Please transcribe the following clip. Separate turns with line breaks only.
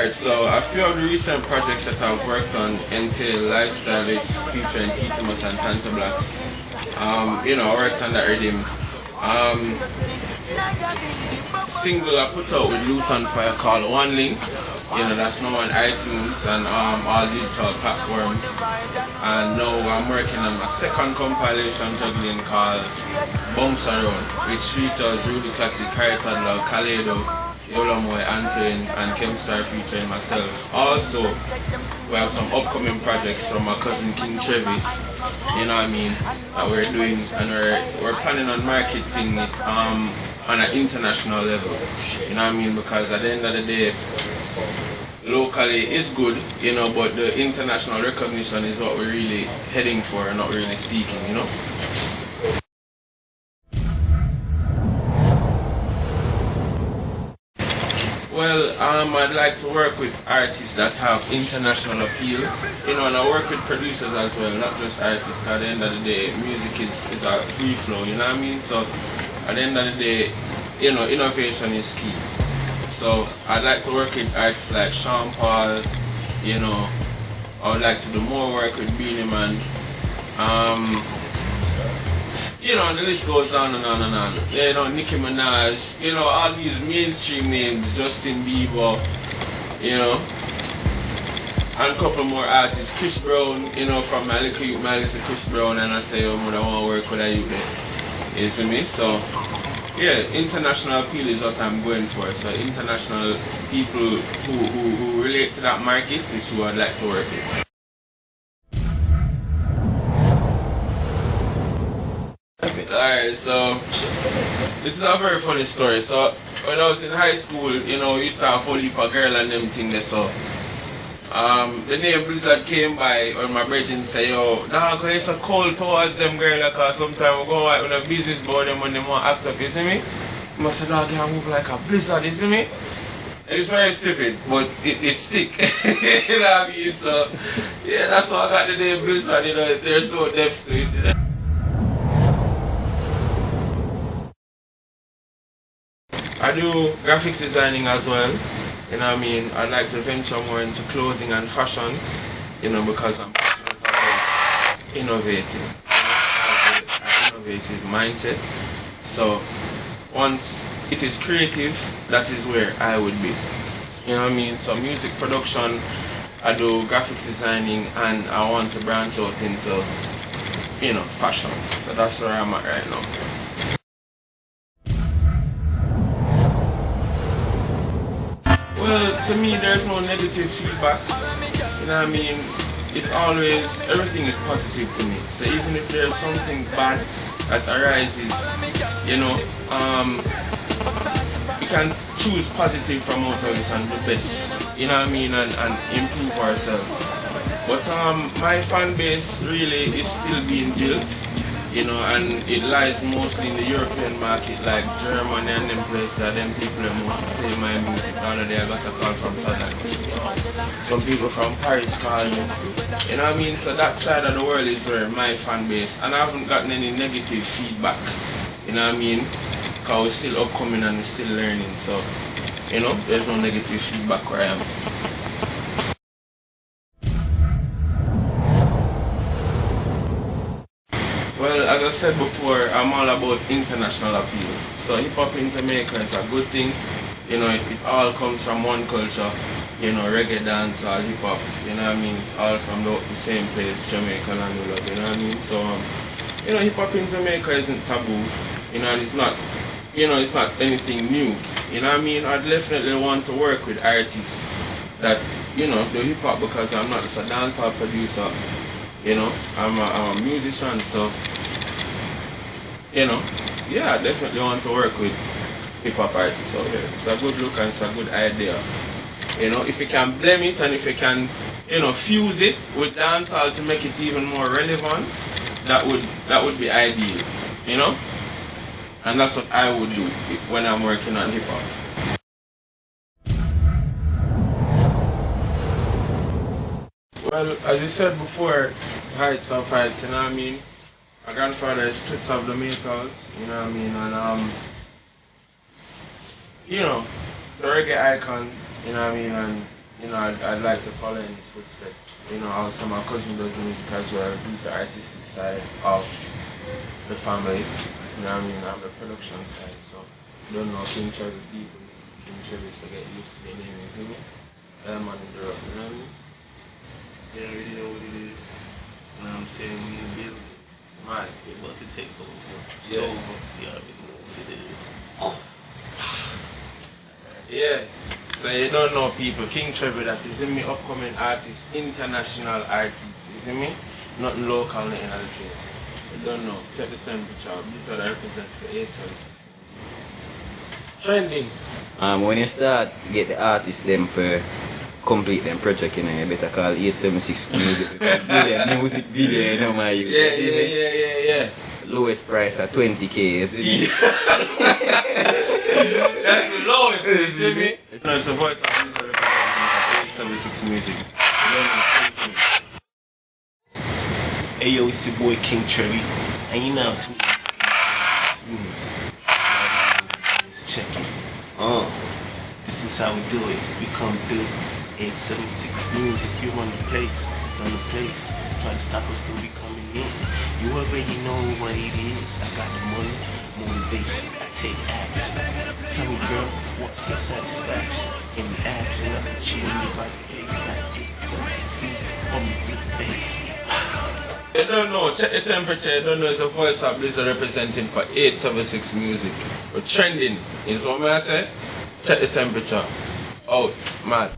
Alright, so a few of the recent projects that I've worked on entail lifestyle hits featuring Titimus and Tanta Blacks. I worked on that rhythm. Single I put out with Luton Fire called One Link. That's now on iTunes and all digital platforms. And now I'm working on my second compilation juggling called Bounce Around, which features Rudy Classic, Harry Toddler, Kaledo, Yolomoy, Antoine, and Kemstar featuring myself. Also, we have some upcoming projects from my cousin King Trevi, that we're doing, and we're planning on marketing it on an international level, because at the end of the day, locally it's good, but the international recognition is what we're really heading for and not really seeking, Well, I'd like to work with artists that have international appeal, and I work with producers as well, not just artists. At the end of the day, music is a free flow, So at the end of the day, innovation is key. So I'd like to work with artists like Sean Paul, I would like to do more work with Beanie Man. And the list goes on and on and on. Nicki Minaj, all these mainstream names, Justin Bieber, and a couple more artists. Chris Brown, from my little youth, I listen to Chris Brown and I say, I want to work with a youth there. You see me? So, international appeal is what I'm going for. So international people who relate to that market is who I'd like to work with. Alright, so this is a very funny story. So when I was in high school, we used to have a whole heap of girl and them thing there. So the name Blizzard came by when my brethren say, yo, dog, it's so cold towards them girl, because sometimes we go out with a business board them when they want to act up, you see me? I must say, dog, you move like a blizzard, you see me? It's very stupid, but it stick. You know what I mean? So yeah, that's why I got the name Blizzard, there's no depth to it. I do graphics designing as well, I'd like to venture more into clothing and fashion, because I'm passionate about innovating. I have an innovative mindset. So once it is creative, that is where I would be. So music production, I do graphics designing, and I want to branch out into, fashion. So that's where I'm at right now. Well, to me, there's no negative feedback. It's always, everything is positive to me. So even if there's something bad that arises, we can choose positive from out of it and the best, and improve ourselves. But my fan base really is still being built, and it lies mostly in the European market, like Germany and them places that them people that mostly play my music. The other day I got a call from Thailand. Some people from Paris call me. So that side of the world is where my fan base, and I haven't gotten any negative feedback, because we're still upcoming and we're still learning, so, there's no negative feedback where I am. Well, as I said before, I'm all about international appeal. So hip-hop in Jamaica is a good thing. It all comes from one culture. Reggae, dancehall, hip-hop. It's all from the same place, Jamaica and Love. So, hip-hop in Jamaica isn't taboo. And it's not, it's not anything new. I'd definitely want to work with artists that, do hip-hop, because I'm not just a dancehall producer. I'm a musician, so, I definitely want to work with hip-hop artists out here. It's a good look and it's a good idea. If you can blend it and if you can, fuse it with dancehall to make it even more relevant, that would be ideal, And that's what I would do when I'm working on hip-hop. Well, as you said before, heights of heights, My grandfather is Streets of the Metals, and the reggae icon, and you know, I'd like to follow in his footsteps. You know, also my cousin does music as well. He's the artistic side of the family. You know what I mean? I'm the production side, so don't know King Cherry people. King Cherry to get used to the name, you see me? I'm on the road, you know what I mean?
They already know what it is. You know what I'm saying? We in the building.
Right.
We're about to take over. It's
Yeah.
over. You already know what it is.
Yeah. So you don't know people. King Trevor, that is in me, upcoming artist, international artist. You see me? Nothing local, nothing other thing. You don't know. Check the temperature. These are the representative for 876. Trending.
When you start get the artists them for complete them project, you know, you better call 876Muzik because video, music video, you know my you.
Yeah.
Lowest price at 20K, you see me?
That's the lowest, you see me? No, it's a voice of this representing 876Muzik.
Hey yo, it's your boy King Cherry, and you now tuned in to music. Check it. This is how we do it. We come through 876Muzik. You run the place, Try to stop us from becoming in. You already know what it is. I got the money, motivation. I take action. Tell me, girl, what's your satisfaction in the action of the you and me like on the face.
You don't know, check the temperature, you don't know, it's a voice of Blizzard representing for 876Muzik. But trending is what I say, check the temperature. Out, mad.